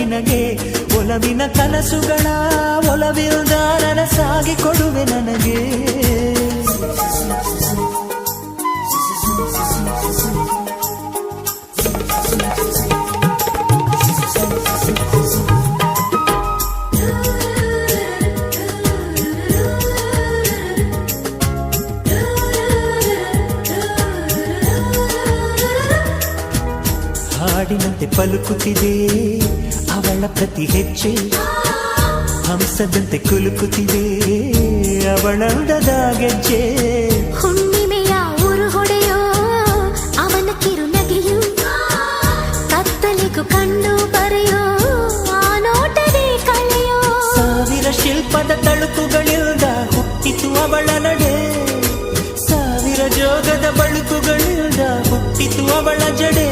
ನಿನಗೆ ಒಲವಿನ ಕನಸುಗಳ ಒಲವಿಲ್ದ ನನಸಾಗಿ ಕೊಡುವೆ ನನಗೆ ಹಾಡಿನಂತೆ ಪಲುಕುತ್ತಿದೆ ಅವಳ ಪ್ರತಿ ಹೆಜ್ಜೆ ಹಂಸದಂತೆ ಕುಲುಕುತ್ತಿದೆ ಅವಳಂದದ ಗೆಜ್ಜೆ ಹುಣ್ಣಿಮೆಯ ಊರು ಹೊಡೆಯೋ ಅವನ ಕಿರುನಗೆಯು ಕತ್ತಲಿಗೂ ಕಣ್ಣು ಬರೆಯೋ ಆ ನೋಟವೇ ಕಳೆಯೋ ಸಾವಿರ ಶಿಲ್ಪದ ತಳುಕುಗಳಿಲ್ದ ಹುಟ್ಟಿತು ಅವಳ ನಡೆ ಸಾವಿರ ಜೋಗದ ಬಳುಕುಗಳಿಲ್ದ ಹುಟ್ಟಿತು ಅವಳ ಜಡೆ